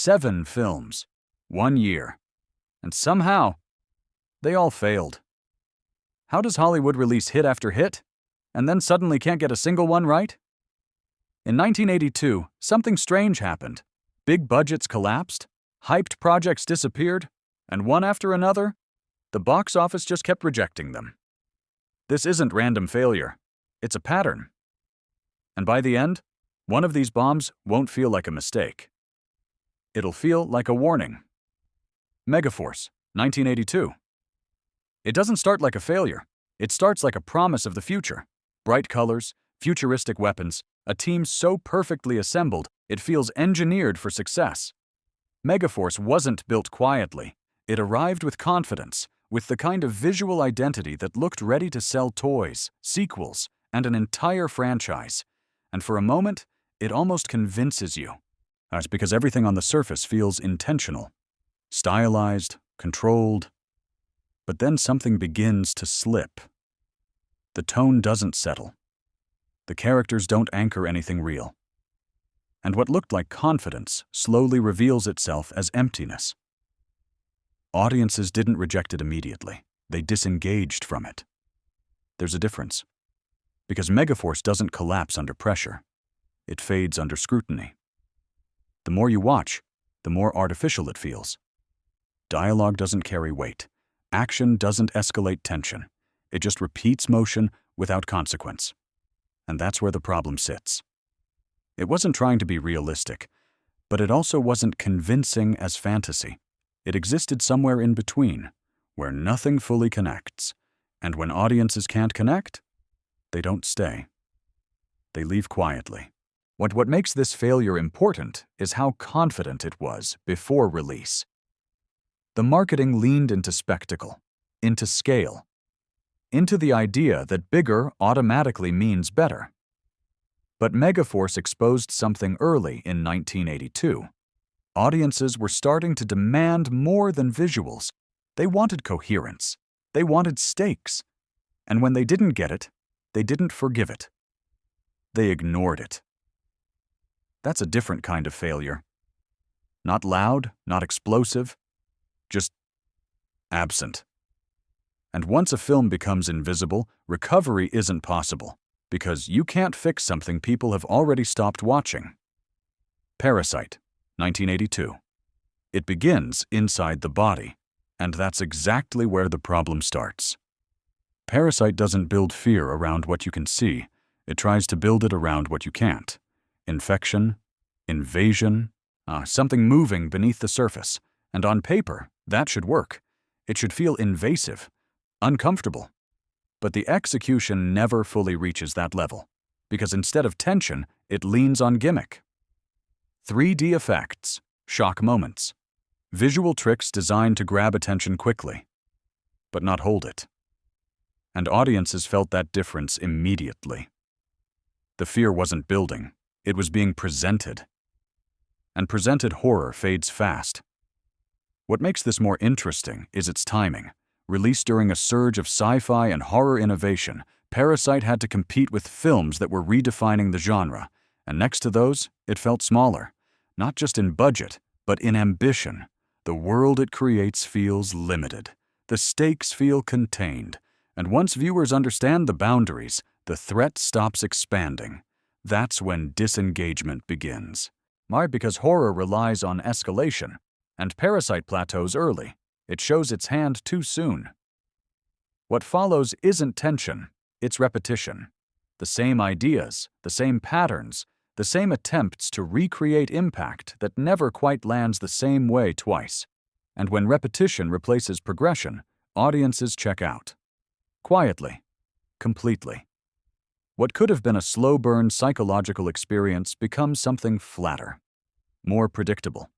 7 films, 1 year. And somehow, they all failed. How does Hollywood release hit after hit, and then suddenly can't get a single one right? In 1982, something strange happened. Big budgets collapsed, hyped projects disappeared, and one after another, the box office just kept rejecting them. This isn't random failure. It's a pattern. And by the end, one of these bombs won't feel like a mistake. It'll feel like a warning. Megga Force, 1982. It doesn't start like a failure. It starts like a promise of the future. Bright colors, futuristic weapons, a team so perfectly assembled it feels engineered for success. Megga Force wasn't built quietly. It arrived with confidence, with the kind of visual identity that looked ready to sell toys, sequels, and an entire franchise. And for a moment, it almost convinces you. That's because everything on the surface feels intentional, stylized, controlled. But then something begins to slip. The tone doesn't settle. The characters don't anchor anything real. And what looked like confidence slowly reveals itself as emptiness. Audiences didn't reject it immediately. They disengaged from it. There's a difference. Because Megga Force doesn't collapse under pressure. It fades under scrutiny. The more you watch, the more artificial it feels. Dialogue doesn't carry weight. Action doesn't escalate tension. It just repeats motion without consequence. And that's where the problem sits. It wasn't trying to be realistic, but it also wasn't convincing as fantasy. It existed somewhere in between, where nothing fully connects. And when audiences can't connect, they don't stay. They leave quietly. What makes this failure important is how confident it was before release. The marketing leaned into spectacle, into scale, into the idea that bigger automatically means better. But Megga Force exposed something early in 1982. Audiences were starting to demand more than visuals. They wanted coherence. They wanted stakes. And when they didn't get it, they didn't forgive it. They ignored it. That's a different kind of failure. Not loud, not explosive, just absent. And once a film becomes invisible, recovery isn't possible, because you can't fix something people have already stopped watching. Parasite, 1982. It begins inside the body, and that's exactly where the problem starts. Parasite doesn't build fear around what you can see. It tries to build it around what you can't. Infection, invasion, something moving beneath the surface. And on paper, that should work. It should feel invasive, uncomfortable. But the execution never fully reaches that level, because instead of tension, it leans on gimmick. 3D effects, shock moments, visual tricks designed to grab attention quickly, but not hold it. And audiences felt that difference immediately. The fear wasn't building, it was being presented. And presented horror fades fast. What makes this more interesting is its timing. Released during a surge of sci-fi and horror innovation, Parasite had to compete with films that were redefining the genre, and next to those, it felt smaller. Not just in budget, but in ambition. The world it creates feels limited. The stakes feel contained. And once viewers understand the boundaries, the threat stops expanding. That's when disengagement begins. Why? Because horror relies on escalation, and Parasite plateaus early. It shows its hand too soon. What follows isn't tension, it's repetition. The same ideas, the same patterns, the same attempts to recreate impact that never quite lands the same way twice. And when repetition replaces progression, audiences check out. Quietly, completely. What could have been a slow-burn psychological experience becomes something flatter, more predictable.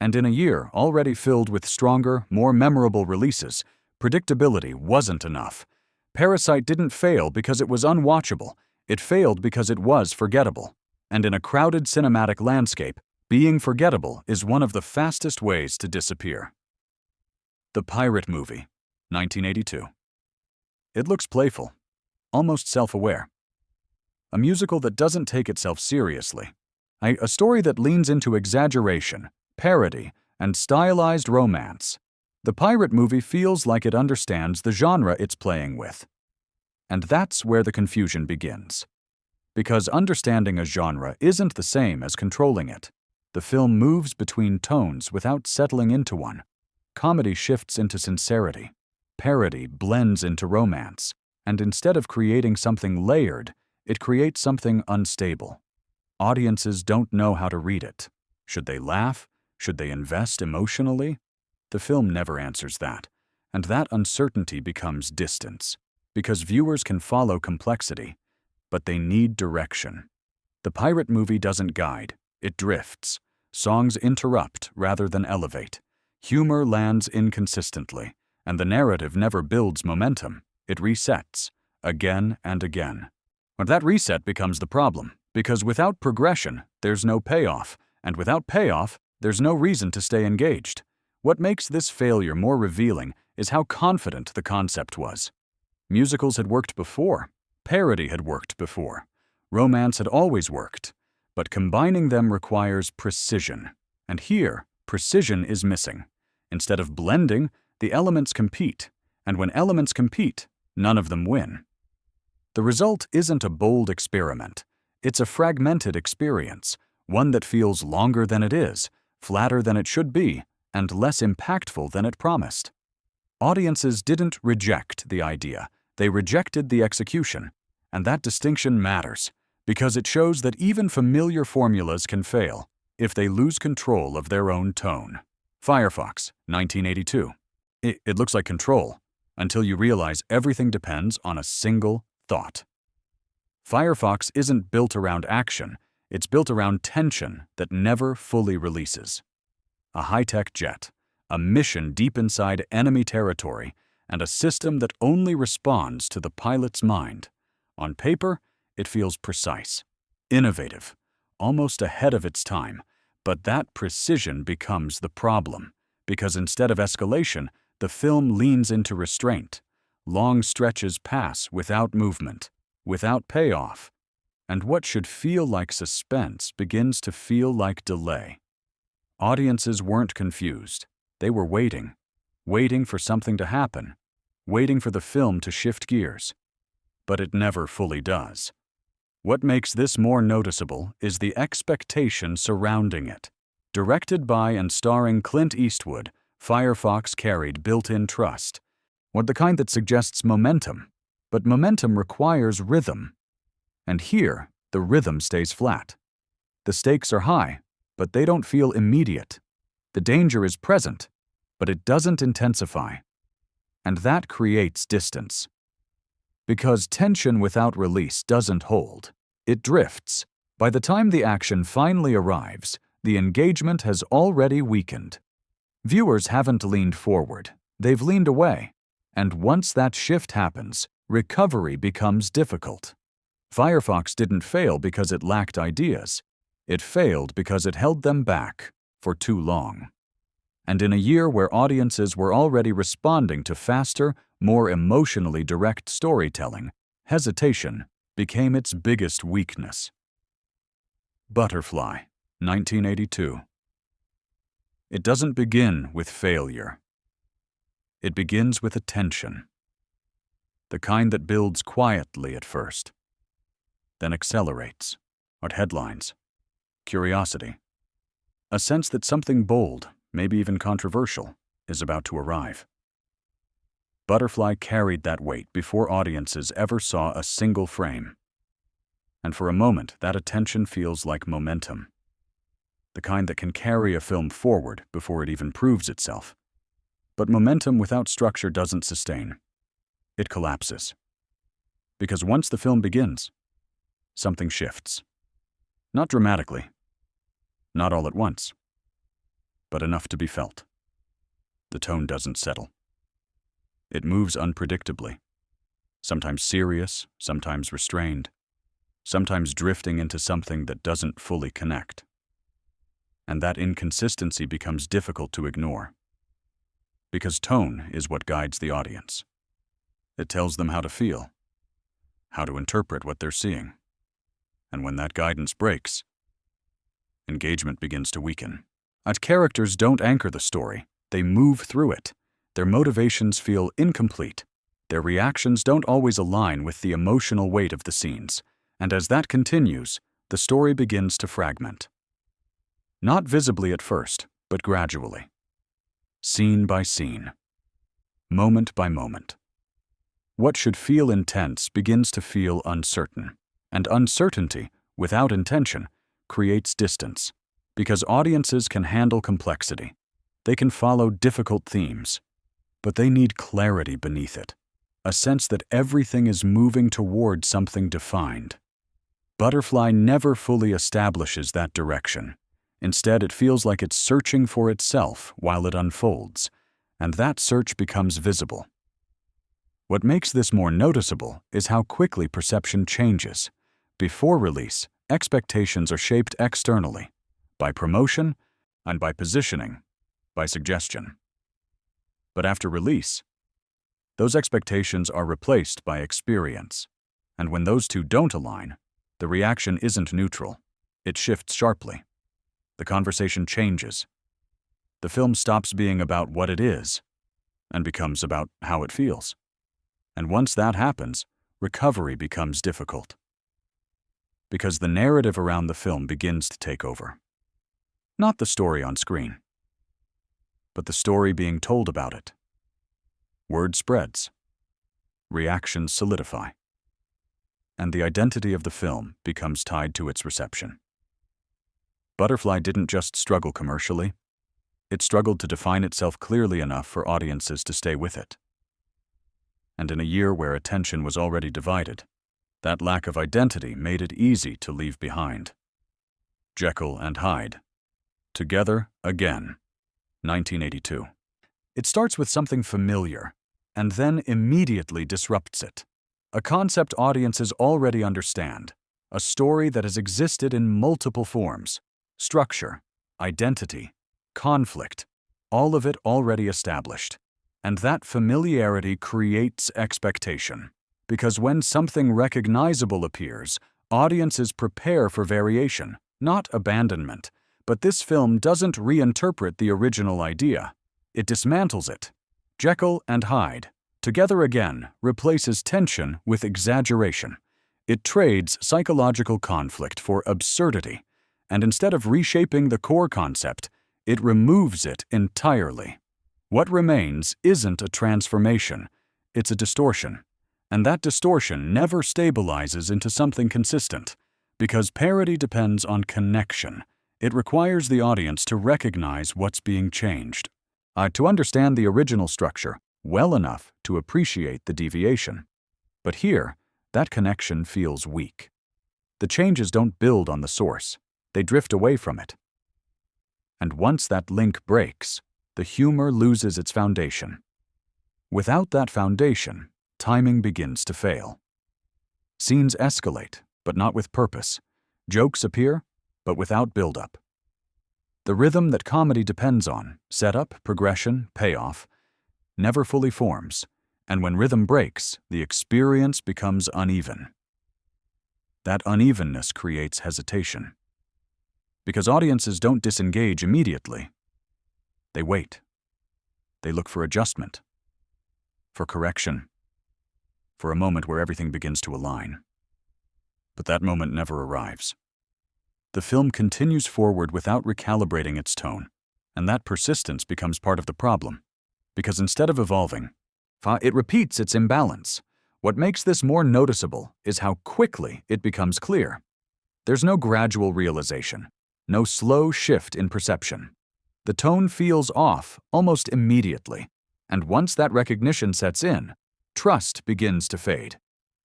And in a year already filled with stronger, more memorable releases, predictability wasn't enough. Parasite didn't fail because it was unwatchable. It failed because it was forgettable. And in a crowded cinematic landscape, being forgettable is one of the fastest ways to disappear. The Pirate Movie, 1982. It looks playful, almost self-aware. A musical that doesn't take itself seriously. A story that leans into exaggeration, parody, and stylized romance. The pirate movie feels like it understands the genre it's playing with. And that's where the confusion begins. Because understanding a genre isn't the same as controlling it. The film moves between tones without settling into one. Comedy shifts into sincerity. Parody blends into romance. And instead of creating something layered, it creates something unstable. Audiences don't know how to read it. Should they laugh? Should they invest emotionally? The film never answers that, and that uncertainty becomes distance, because viewers can follow complexity, but they need direction. The pirate movie doesn't guide, it drifts. Songs interrupt rather than elevate. Humor lands inconsistently, and the narrative never builds momentum. It resets, again and again. But that reset becomes the problem, because without progression, there's no payoff, and without payoff, there's no reason to stay engaged. What makes this failure more revealing is how confident the concept was. Musicals had worked before. Parody had worked before. Romance had always worked. But combining them requires precision. And here, precision is missing. Instead of blending, the elements compete. And when elements compete, none of them win. The result isn't a bold experiment. It's a fragmented experience, one that feels longer than it is, flatter than it should be, and less impactful than it promised. Audiences didn't reject the idea, they rejected the execution. And that distinction matters, because it shows that even familiar formulas can fail if they lose control of their own tone. Firefox, 1982. It looks like Control, until you realize everything depends on a single thought. Firefox isn't built around action, it's built around tension that never fully releases. A high-tech jet, a mission deep inside enemy territory, and a system that only responds to the pilot's mind. On paper, it feels precise, innovative, almost ahead of its time, but that precision becomes the problem, because instead of escalation, the film leans into restraint. Long stretches pass without movement, without payoff, and what should feel like suspense begins to feel like delay. Audiences weren't confused. They were waiting for something to happen, waiting for the film to shift gears. But it never fully does. What makes this more noticeable is the expectation surrounding it. Directed by and starring Clint Eastwood, Firefox carried built-in trust. What the kind that suggests momentum, but momentum requires rhythm. And here, the rhythm stays flat. The stakes are high, but they don't feel immediate. The danger is present, but it doesn't intensify. And that creates distance. Because tension without release doesn't hold. It drifts. By the time the action finally arrives, the engagement has already weakened. Viewers haven't leaned forward, they've leaned away. And once that shift happens, recovery becomes difficult. Firefox didn't fail because it lacked ideas. It failed because it held them back for too long. And in a year where audiences were already responding to faster, more emotionally direct storytelling, hesitation became its biggest weakness. Butterfly, 1982. It doesn't begin with failure. It begins with attention. The kind that builds quietly at first, then accelerates. At headlines, curiosity, a sense that something bold, maybe even controversial, is about to arrive. Butterfly carried that weight before audiences ever saw a single frame. And for a moment, that attention feels like momentum. The kind that can carry a film forward before it even proves itself. But momentum without structure doesn't sustain. It collapses. Because once the film begins, something shifts. Not dramatically, not all at once, but enough to be felt. The tone doesn't settle. It moves unpredictably, sometimes serious, sometimes restrained, sometimes drifting into something that doesn't fully connect. And that inconsistency becomes difficult to ignore. Because tone is what guides the audience. It tells them how to feel, how to interpret what they're seeing. And when that guidance breaks, engagement begins to weaken. Characters don't anchor the story, they move through it. Their motivations feel incomplete. Their reactions don't always align with the emotional weight of the scenes, and as that continues, the story begins to fragment. Not visibly at first, but gradually. Scene by scene. Moment by moment. What should feel intense begins to feel uncertain, and uncertainty, without intention, creates distance, because audiences can handle complexity. They can follow difficult themes, but they need clarity beneath it, a sense that everything is moving toward something defined. Butterfly never fully establishes that direction. Instead, it feels like it's searching for itself while it unfolds, and that search becomes visible. What makes this more noticeable is how quickly perception changes. Before release, expectations are shaped externally, by promotion and by positioning, by suggestion. But after release, those expectations are replaced by experience. And when those two don't align, the reaction isn't neutral. It shifts sharply. The conversation changes. The film stops being about what it is and becomes about how it feels. And once that happens, recovery becomes difficult. Because the narrative around the film begins to take over. Not the story on screen, but the story being told about it. Word spreads. Reactions solidify. And the identity of the film becomes tied to its reception. Butterfly didn't just struggle commercially. It struggled to define itself clearly enough for audiences to stay with it. And in a year where attention was already divided, that lack of identity made it easy to leave behind. Jekyll and Hyde. Together Again. 1982. It starts with something familiar, and then immediately disrupts it. A concept audiences already understand, a story that has existed in multiple forms, structure, identity, conflict, all of it already established. And that familiarity creates expectation, because when something recognizable appears, audiences prepare for variation, not abandonment. But this film doesn't reinterpret the original idea. It dismantles it. Jekyll and Hyde, Together Again, replaces tension with exaggeration. It trades psychological conflict for absurdity, and instead of reshaping the core concept, it removes it entirely. What remains isn't a transformation, it's a distortion. And that distortion never stabilizes into something consistent, because parody depends on connection. It requires the audience to recognize what's being changed, to understand the original structure well enough to appreciate the deviation. But here, that connection feels weak. The changes don't build on the source, they drift away from it. And once that link breaks, the humor loses its foundation. Without that foundation, timing begins to fail. Scenes escalate, but not with purpose. Jokes appear, but without build-up. The rhythm that comedy depends on, setup, progression, payoff, never fully forms, and when rhythm breaks, the experience becomes uneven. That unevenness creates hesitation. Because audiences don't disengage immediately. They wait. They look for adjustment, for correction, for a moment where everything begins to align. But that moment never arrives. The film continues forward without recalibrating its tone, and that persistence becomes part of the problem. Because instead of evolving, it repeats its imbalance. What makes this more noticeable is how quickly it becomes clear. There's no gradual realization, no slow shift in perception. The tone feels off almost immediately, and once that recognition sets in, trust begins to fade.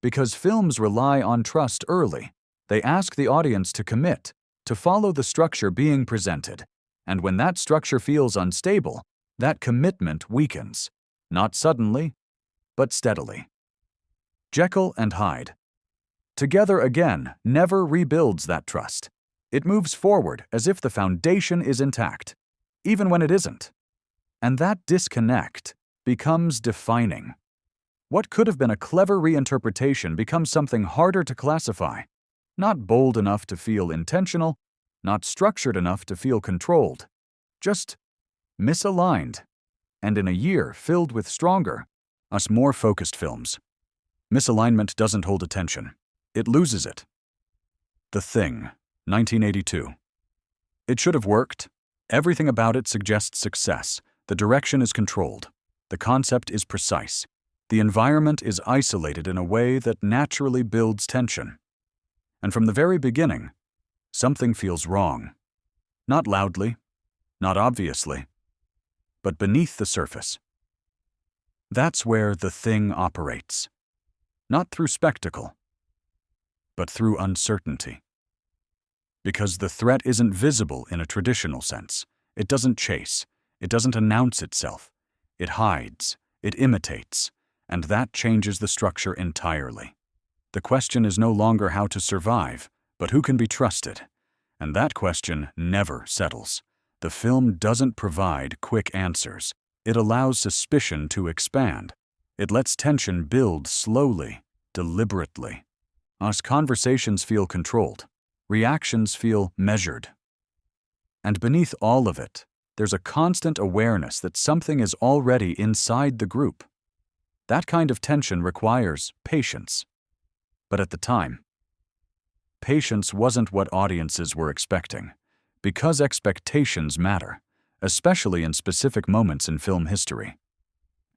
Because films rely on trust early, they ask the audience to commit, to follow the structure being presented, and when that structure feels unstable, that commitment weakens, not suddenly, but steadily. Jekyll and Hyde. Together Again never rebuilds that trust. It moves forward as if the foundation is intact, even when it isn't. And that disconnect becomes defining. What could have been a clever reinterpretation becomes something harder to classify, not bold enough to feel intentional, not structured enough to feel controlled. Just misaligned. And in a year filled with stronger, us more focused films, misalignment doesn't hold attention. It loses it. The Thing, 1982. It should have worked. Everything about it suggests success. The direction is controlled. The concept is precise. The environment is isolated in a way that naturally builds tension. And from the very beginning, something feels wrong. Not loudly, not obviously, but beneath the surface. That's where The Thing operates. Not through spectacle, but through uncertainty. Because the threat isn't visible in a traditional sense. It doesn't chase. It doesn't announce itself. It hides. It imitates. And that changes the structure entirely. The question is no longer how to survive, but who can be trusted. And that question never settles. The film doesn't provide quick answers. It allows suspicion to expand. It lets tension build slowly, deliberately. Us conversations feel controlled. Reactions feel measured. And beneath all of it, there's a constant awareness that something is already inside the group. That kind of tension requires patience. But at the time, patience wasn't what audiences were expecting, because expectations matter, especially in specific moments in film history.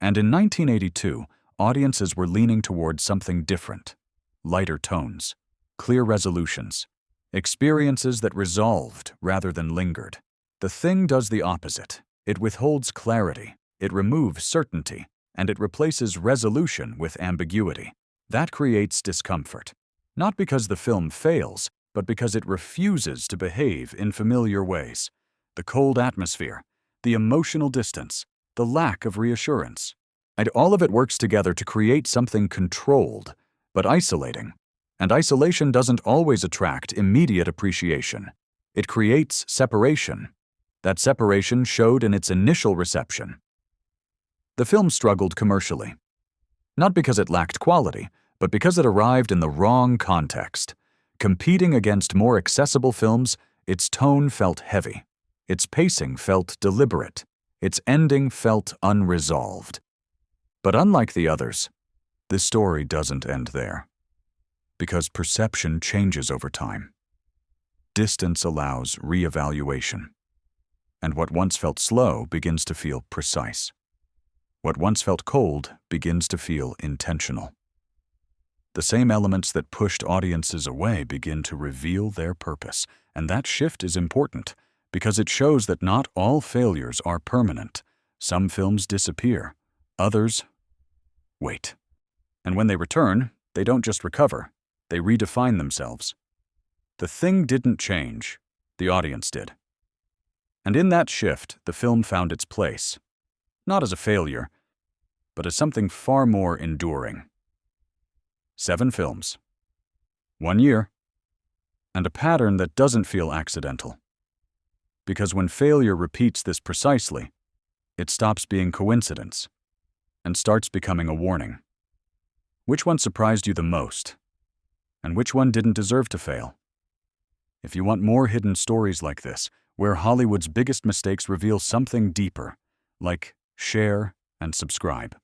And in 1982, audiences were leaning towards something different. Lighter tones, clear resolutions, experiences that resolved rather than lingered. The Thing does the opposite. It withholds clarity, it removes certainty, and it replaces resolution with ambiguity. That creates discomfort. Not because the film fails, but because it refuses to behave in familiar ways. The cold atmosphere, the emotional distance, the lack of reassurance. And all of it works together to create something controlled, but isolating. And isolation doesn't always attract immediate appreciation. It creates separation. That separation showed in its initial reception. The film struggled commercially. Not because it lacked quality, but because it arrived in the wrong context. Competing against more accessible films, its tone felt heavy. Its pacing felt deliberate. Its ending felt unresolved. But unlike the others, this story doesn't end there. Because perception changes over time. Distance allows re-evaluation. And what once felt slow begins to feel precise. What once felt cold begins to feel intentional. The same elements that pushed audiences away begin to reveal their purpose, and that shift is important because it shows that not all failures are permanent. Some films disappear, others wait. And when they return, they don't just recover, they redefine themselves. The Thing didn't change, the audience did. And in that shift, the film found its place, not as a failure, but as something far more enduring. 7 films, 1 year, and a pattern that doesn't feel accidental. Because when failure repeats this precisely, it stops being coincidence and starts becoming a warning. Which one surprised you the most? And which one didn't deserve to fail? If you want more hidden stories like this, where Hollywood's biggest mistakes reveal something deeper, like share and subscribe.